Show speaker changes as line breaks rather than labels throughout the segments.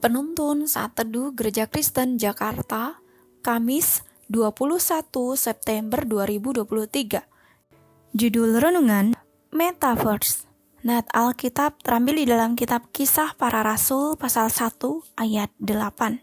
Penuntun Saat Teduh Gereja Kristen Jakarta, Kamis 21 September 2023. Judul renungan, Metaverse. Nat Alkitab terambil di dalam kitab Kisah Para Rasul pasal 1 ayat 8.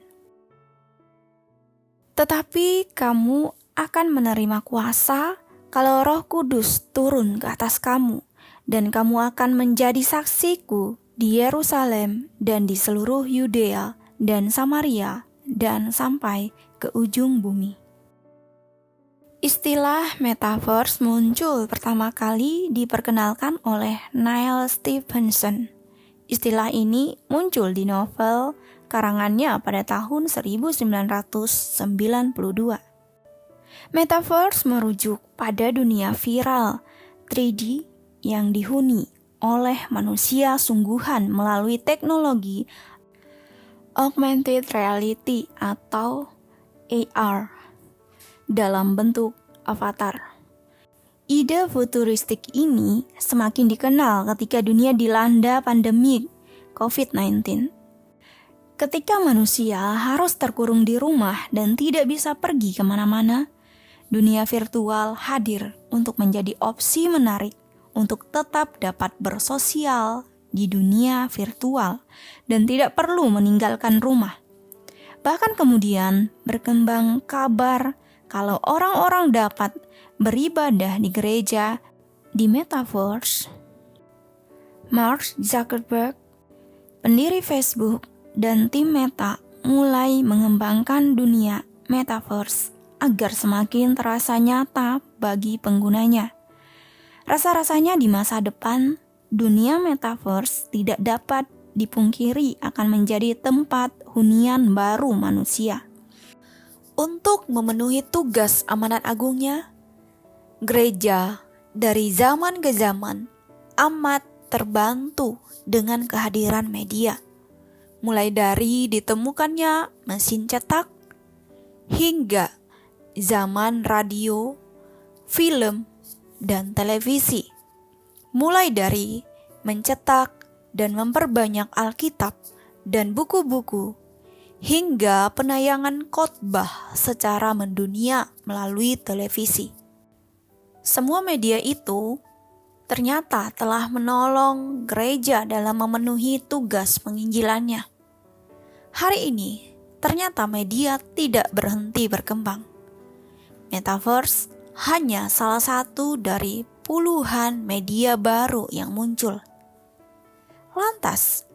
Tetapi kamu akan menerima kuasa kalau Roh Kudus turun ke atas kamu, dan kamu akan menjadi saksiku di Yerusalem dan di seluruh Yudea dan Samaria dan sampai ke ujung bumi. Istilah metaverse muncul pertama kali diperkenalkan oleh Neil Stephenson. Istilah ini muncul di novel karangannya pada tahun 1992. Metaverse merujuk pada dunia viral 3D yang dihuni oleh manusia sungguhan melalui teknologi augmented reality atau AR dalam bentuk avatar. Ide futuristik ini semakin dikenal ketika dunia dilanda pandemi COVID-19. Ketika manusia harus terkurung di rumah dan tidak bisa pergi kemana-mana, dunia virtual hadir untuk menjadi opsi menarik untuk tetap dapat bersosial di dunia virtual dan tidak perlu meninggalkan rumah. Bahkan kemudian berkembang kabar kalau orang-orang dapat beribadah di gereja di metaverse. Mark Zuckerberg, pendiri Facebook, dan tim Meta mulai mengembangkan dunia metaverse agar semakin terasa nyata bagi penggunanya. Rasa-rasanya di masa depan, dunia metaverse tidak dapat dipungkiri akan menjadi tempat hunian baru manusia. Untuk memenuhi tugas amanat agungnya, gereja dari zaman ke zaman amat terbantu dengan kehadiran media. Mulai dari ditemukannya mesin cetak, hingga zaman radio, film, dan televisi. Mulai dari mencetak dan memperbanyak Alkitab dan buku-buku, hingga penayangan khotbah secara mendunia melalui televisi. Semua media itu ternyata telah menolong gereja dalam memenuhi tugas penginjilannya. Hari ini, ternyata media tidak berhenti berkembang. Metaverse hanya salah satu dari puluhan media baru yang muncul. Lantas,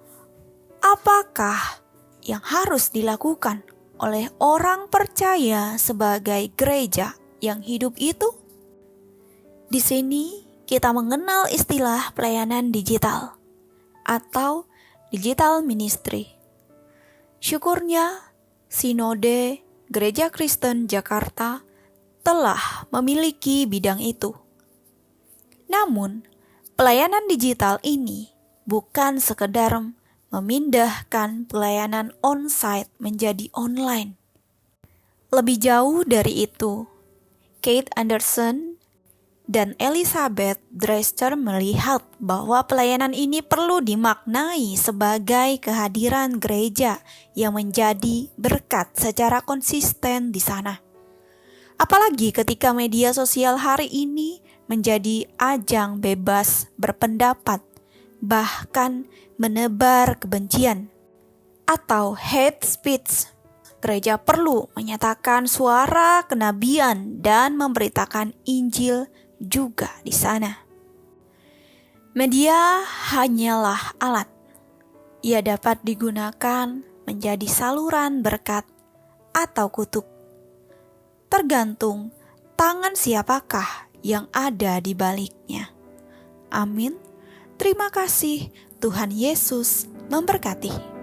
apakah yang harus dilakukan oleh orang percaya sebagai gereja yang hidup itu? Di sini kita mengenal istilah pelayanan digital atau digital ministry. Syukurnya, Sinode Gereja Kristen Jakarta telah memiliki bidang itu. Namun, pelayanan digital ini bukan sekedar memindahkan pelayanan on-site menjadi online. Lebih jauh dari itu, Kate Anderson dan Elizabeth Dreister melihat bahwa pelayanan ini perlu dimaknai sebagai kehadiran gereja yang menjadi berkat secara konsisten di sana. Apalagi ketika media sosial hari ini menjadi ajang bebas berpendapat, bahkan menebar kebencian atau hate speech. Gereja perlu menyatakan suara kenabian dan memberitakan Injil juga di sana. Media hanyalah alat. Ia dapat digunakan menjadi saluran berkat atau kutuk. Tergantung tangan siapakah yang ada di baliknya. Amin. Terima kasih, Tuhan Yesus memberkati.